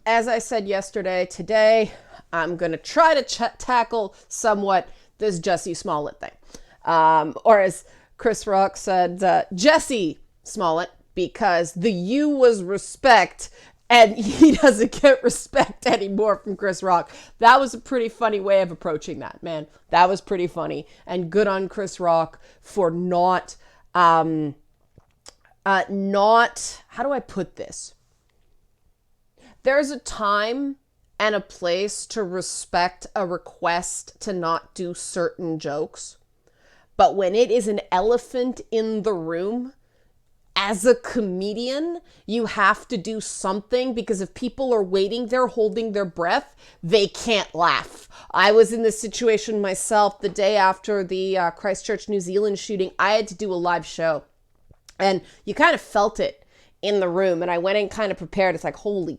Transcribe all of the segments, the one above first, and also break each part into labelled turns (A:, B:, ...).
A: as I said yesterday, today, I'm going to try to tackle somewhat this Jussie Smollett thing. Or as Chris Rock said, Jussie Smollett, because the U was respect, and he doesn't get respect anymore from Chris Rock. That was a pretty funny way of approaching that, man. That was pretty funny. And good on Chris Rock for not, how do I put this? There's a time and a place to respect a request to not do certain jokes. But when it is an elephant in the room, as a comedian, you have to do something, because if people are waiting there holding their breath, they can't laugh. I was in this situation myself the day after the Christchurch, New Zealand shooting. I had to do a live show, and you kind of felt it in the room, and I went in kind of prepared. It's like, holy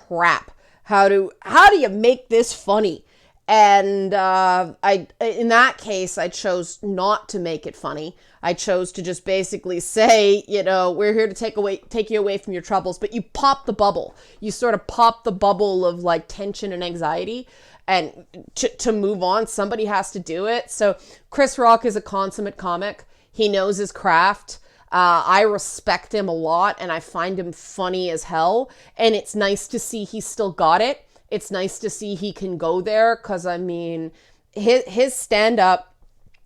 A: crap, how do you make this funny? And in that case, I chose not to make it funny. I chose to just basically say, we're here to take you away from your troubles, but you pop the bubble. You sort of pop the bubble of like tension and anxiety, and to move on, somebody has to do it. So Chris Rock is a consummate comic. He knows his craft. I respect him a lot, and I find him funny as hell. And it's nice to see he still got it. It's nice to see he can go there, because, I mean, his stand-up,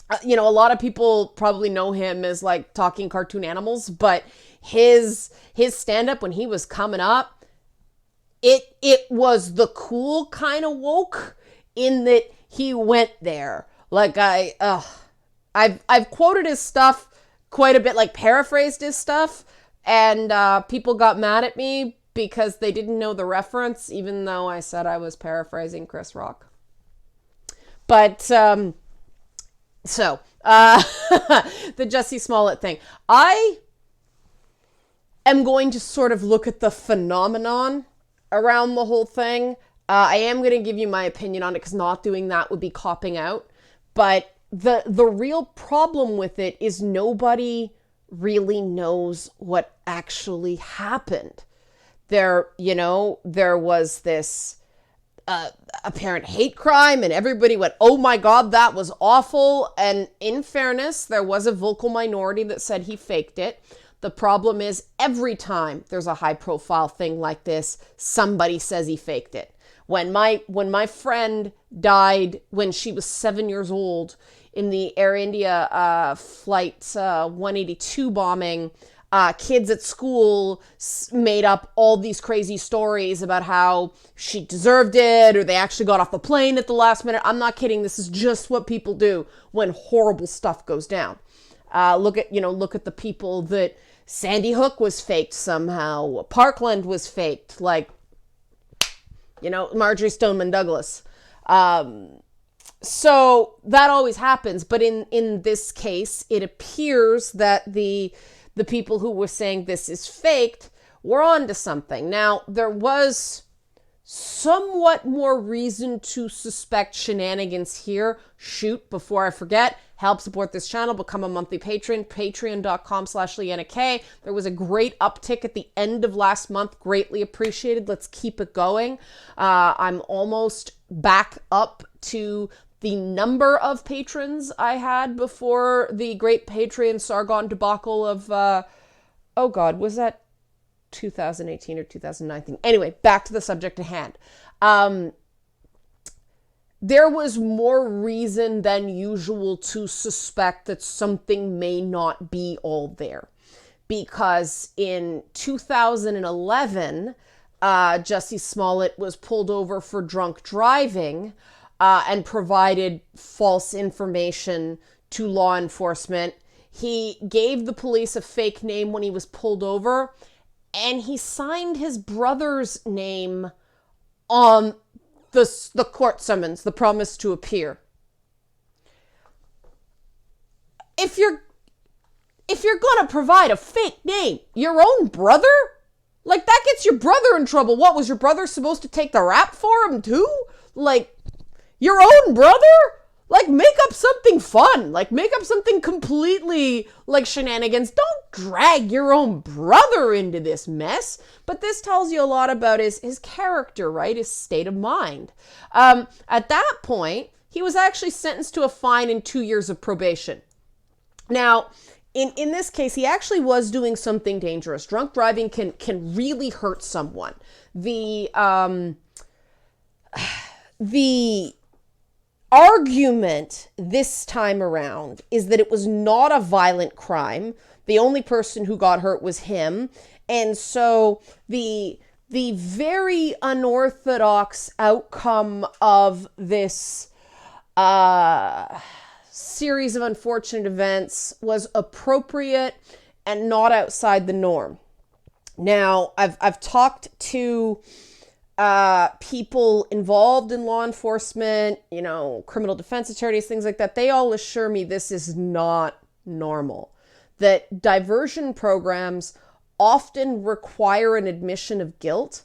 A: a lot of people probably know him as, like, talking cartoon animals, but his stand-up when he was coming up, it was the cool kind of woke, in that he went there. Like, I've quoted his stuff quite a bit, like paraphrased his stuff, and people got mad at me because they didn't know the reference, even though I said I was paraphrasing Chris Rock. But, the Jussie Smollett thing. I am going to sort of look at the phenomenon around the whole thing. I am going to give you my opinion on it, because not doing that would be copping out. But the real problem with it is nobody really knows what actually happened. There was this apparent hate crime, and everybody went, oh my God, that was awful. And in fairness, there was a vocal minority that said he faked it. The problem is, every time there's a high profile thing like this, somebody says he faked it. When my friend died when she was 7 years old in the Air India flight 182 bombing, kids at school made up all these crazy stories about how she deserved it, or they actually got off the plane at the last minute. I'm not kidding. This is just what people do when horrible stuff goes down. Look at the people that Sandy Hook was faked somehow. Parkland was faked. Like, Marjorie Stoneman Douglas. So that always happens. But in this case, it appears that the people who were saying this is faked were onto something. Now, there was somewhat more reason to suspect shenanigans here. Shoot, before I forget, help support this channel, become a monthly patron, patreon.com/LeannaK. There was a great uptick at the end of last month. Greatly appreciated. Let's keep it going. I'm almost back up to the number of patrons I had before the great Patreon Sargon debacle of, was that 2018 or 2019? Anyway, back to the subject at hand. There was more reason than usual to suspect that something may not be all there. Because in 2011, Jussie Smollett was pulled over for drunk driving, and provided false information to law enforcement. He gave the police a fake name when he was pulled over, and he signed his brother's name on the court summons, the promise to appear. If you're gonna provide a fake name, your own brother? Like, that gets your brother in trouble. What, was your brother supposed to take the rap for him too? Like, your own brother? Like, make up something fun. Like, make up something completely like shenanigans. Don't drag your own brother into this mess. But this tells you a lot about his character, right? His state of mind. At that point, he was actually sentenced to a fine and 2 years of probation. Now, in this case, he actually was doing something dangerous. Drunk driving can really hurt someone. The argument this time around is that it was not a violent crime. The only person who got hurt was him. And so the very unorthodox outcome of this series of unfortunate events was appropriate and not outside the norm. Now, I've talked to people involved in law enforcement, criminal defense attorneys, things like that. They all assure me this is not normal. That diversion programs often require an admission of guilt.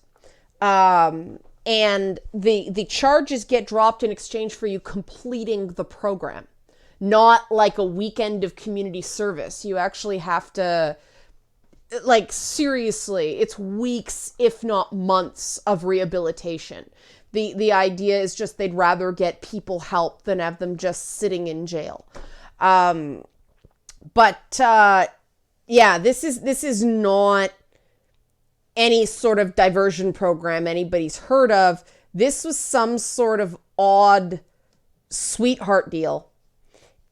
A: And the charges get dropped in exchange for you completing the program. Not like a weekend of community service. You actually have to, like, seriously, it's weeks, if not months of rehabilitation. The idea is just they'd rather get people help than have them just sitting in jail. Yeah, this is not any sort of diversion program anybody's heard of. This was some sort of odd sweetheart deal.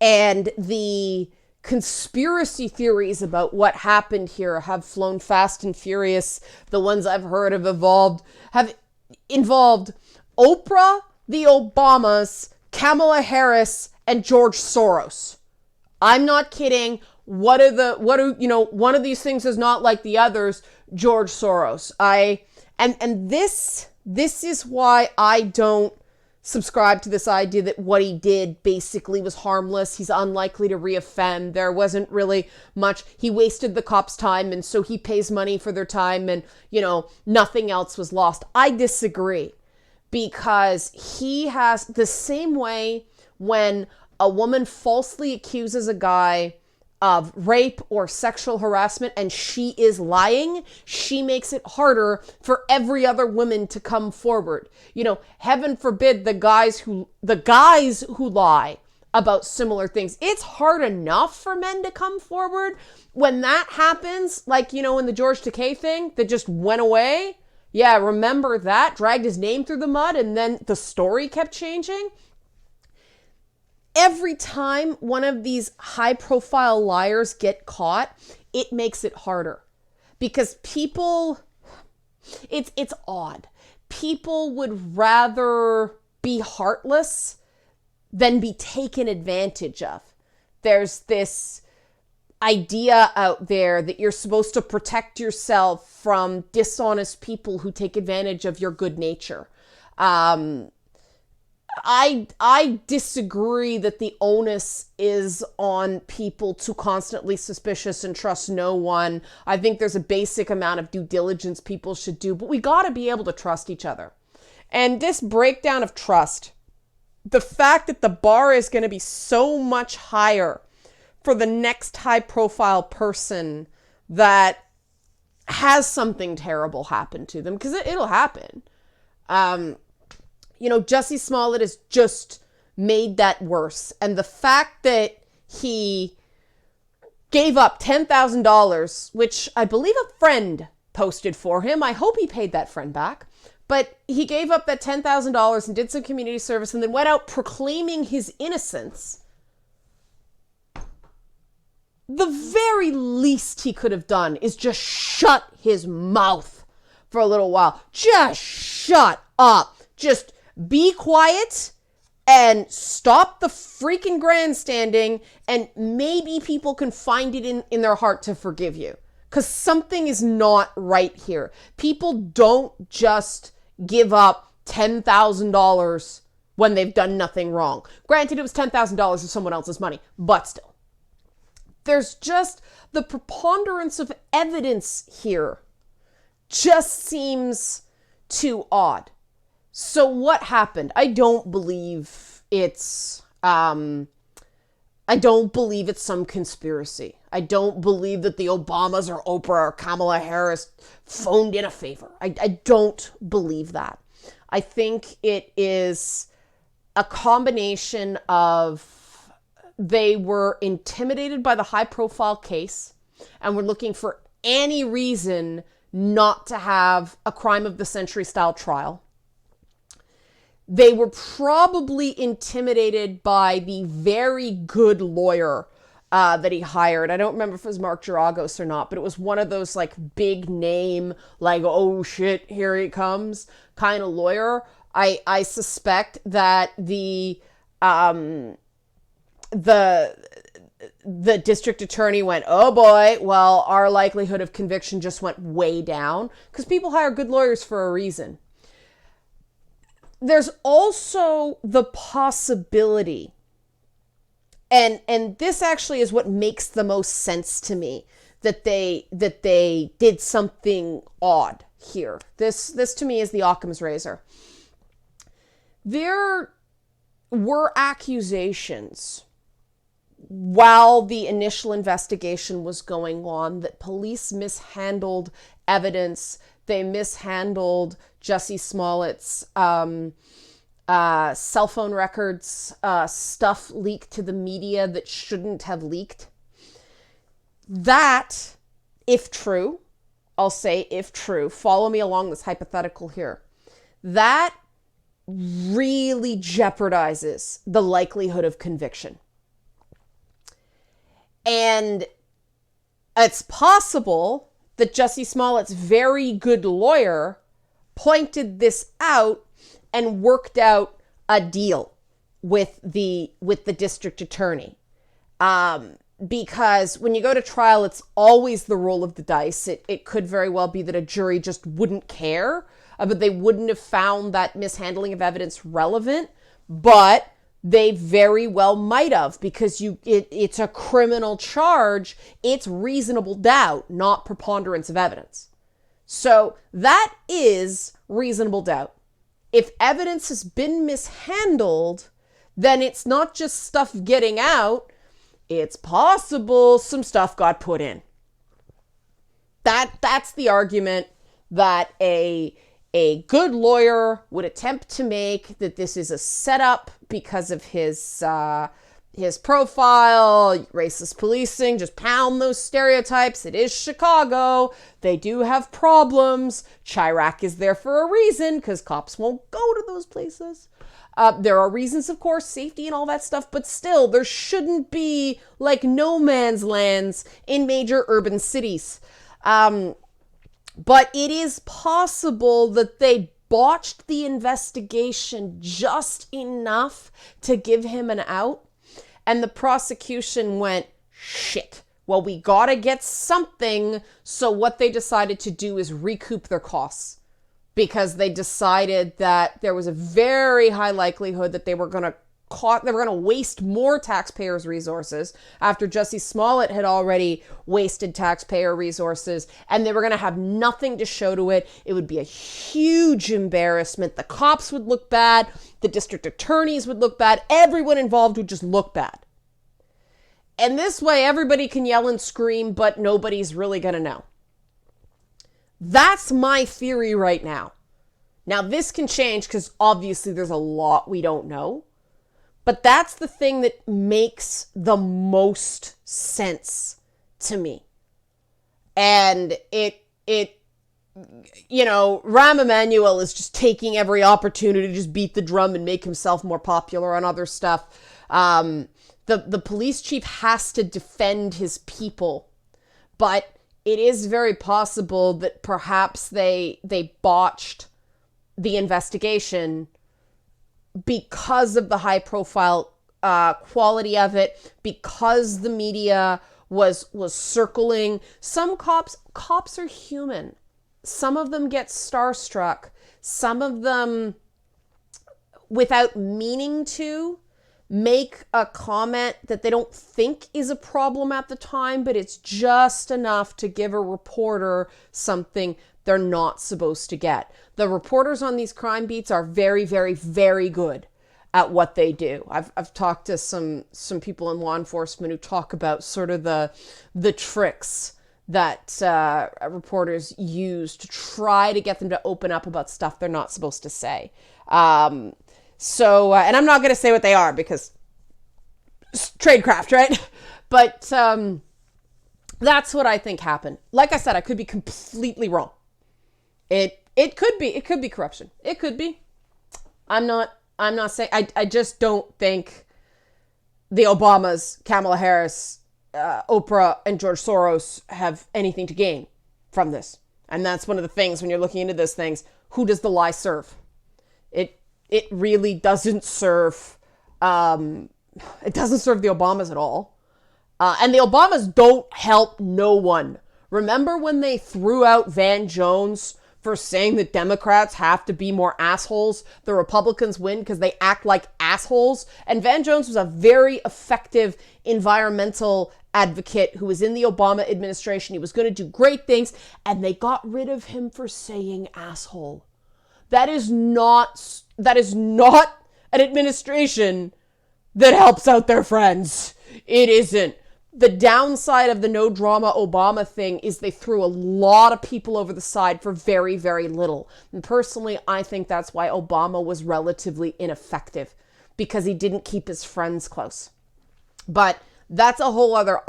A: And the conspiracy theories about what happened here have flown fast and furious. The ones I've heard have involved Oprah, the Obamas, Kamala Harris, and George Soros. I'm not kidding. One of these things is not like the others. George Soros. This is why I don't subscribe to this idea that what he did basically was harmless. He's unlikely to reoffend. There wasn't really much. He wasted the cops' time, and so he pays money for their time, and, nothing else was lost. I disagree, because he has the same way when a woman falsely accuses a guy of rape or sexual harassment and she is lying, she makes it harder for every other woman to come forward. Heaven forbid the guys who lie about similar things. It's hard enough for men to come forward. When that happens, like, in the George Takei thing that just went away. Yeah, remember that? Dragged his name through the mud and then the story kept changing. Every time one of these high-profile liars get caught, it makes it harder. Because people, it's odd. People would rather be heartless than be taken advantage of. There's this idea out there that you're supposed to protect yourself from dishonest people who take advantage of your good nature. I disagree that the onus is on people to constantly suspicious and trust no one. I think there's a basic amount of due diligence people should do, but we got to be able to trust each other. And this breakdown of trust, the fact that the bar is going to be so much higher for the next high-profile person that has something terrible happen to them, because it'll happen. Jussie Smollett has just made that worse. And the fact that he gave up $10,000, which I believe a friend posted for him. I hope he paid that friend back. But he gave up that $10,000 and did some community service and then went out proclaiming his innocence. The very least he could have done is just shut his mouth for a little while. Just shut up. Just be quiet and stop the freaking grandstanding, and maybe people can find it in their heart to forgive you. Because something is not right here. People don't just give up $10,000 when they've done nothing wrong. Granted, it was $10,000 of someone else's money, but still. There's just the preponderance of evidence here just seems too odd. So what happened? I don't believe it's I don't believe it's some conspiracy. I don't believe that the Obamas or Oprah or Kamala Harris phoned in a favor. I don't believe that. I think it is a combination of they were intimidated by the high profile case and were looking for any reason not to have a crime of the century style trial. They were probably intimidated by the very good lawyer that he hired. I don't remember if it was Mark Geragos or not, but it was one of those like big name, like, oh shit, here he comes kind of lawyer. I suspect that the district attorney went, oh boy, well, our likelihood of conviction just went way down, because people hire good lawyers for a reason. There's also the possibility, and this actually is what makes the most sense to me, that they did something odd here. This to me is the Occam's razor. There were accusations while the initial investigation was going on that police mishandled evidence. They mishandled Jussie Smollett's cell phone records, stuff leaked to the media that shouldn't have leaked. That, if true, I'll say if true, follow me along this hypothetical here, that really jeopardizes the likelihood of conviction. And it's possible that Jussie Smollett's very good lawyer pointed this out and worked out a deal with the district attorney. Because when you go to trial, it's always the roll of the dice. It could very well be that a jury just wouldn't care, but they wouldn't have found that mishandling of evidence relevant, but they very well might have, because it's a criminal charge. It's reasonable doubt, not preponderance of evidence. So that is reasonable doubt. If evidence has been mishandled, then it's not just stuff getting out. It's possible some stuff got put in. That's the argument that a good lawyer would attempt to make, that this is a setup because of his profile, racist policing, just pound those stereotypes. It is Chicago. They do have problems. Chirac is there for a reason, because cops won't go to those places. There are reasons, of course, safety and all that stuff, but still, there shouldn't be like no man's lands in major urban cities. But it is possible that they botched the investigation just enough to give him an out. And the prosecution went, shit, well, we gotta get something. So what they decided to do is recoup their costs, because they decided that there was a very high likelihood that they were going to waste more taxpayers' resources after Jussie Smollett had already wasted taxpayer resources, and they were going to have nothing to show to it. It would be a huge embarrassment. The cops would look bad. The district attorneys would look bad. Everyone involved would just look bad. And this way, everybody can yell and scream, but nobody's really going to know. That's my theory right now. Now, this can change, because obviously there's a lot we don't know. But that's the thing that makes the most sense to me. And Rahm Emanuel is just taking every opportunity to just beat the drum and make himself more popular on other stuff. The police chief has to defend his people, but it is very possible that perhaps they botched the investigation because of the high profile quality of it, because the media was circling. Some cops are human. Some of them get starstruck. Some of them, without meaning to, make a comment that they don't think is a problem at the time, but it's just enough to give a reporter something they're not supposed to get. The reporters on these crime beats are very, very, very good at what they do. I've talked to some people in law enforcement who talk about sort of the tricks that reporters use to try to get them to open up about stuff they're not supposed to say. And I'm not going to say what they are because tradecraft, right? But that's what I think happened. Like I said, I could be completely wrong. It could be corruption. It could be. I'm not saying, I just don't think the Obamas, Kamala Harris, Oprah, and George Soros have anything to gain from this. And that's one of the things when you're looking into those things. Who does the lie serve? It really doesn't serve. It doesn't serve the Obamas at all. And the Obamas don't help no one. Remember when they threw out Van Jones for saying that Democrats have to be more assholes? The Republicans win because they act like assholes. And Van Jones was a very effective environmental advocate who was in the Obama administration. He was going to do great things, and they got rid of him for saying asshole. That is not an administration that helps out their friends. It isn't. The downside of the no drama Obama thing is they threw a lot of people over the side for very, very little. And personally, I think that's why Obama was relatively ineffective, because he didn't keep his friends close. But that's a whole other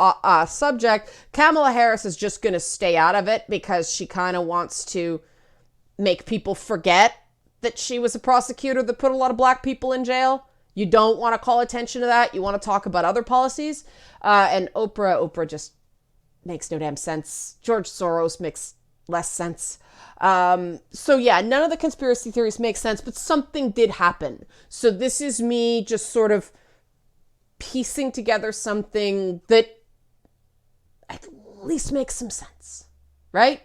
A: subject. Kamala Harris is just going to stay out of it because she kind of wants to make people forget that she was a prosecutor that put a lot of black people in jail. You don't want to call attention to that. You want to talk about other policies. And Oprah just makes no damn sense. George Soros makes less sense. So yeah, none of the conspiracy theories make sense, but something did happen. So this is me just sort of piecing together something that at least makes some sense. Right?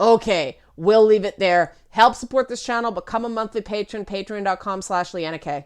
A: Okay, we'll leave it there. Help support this channel. Become a monthly patron, patreon.com/LeannaK.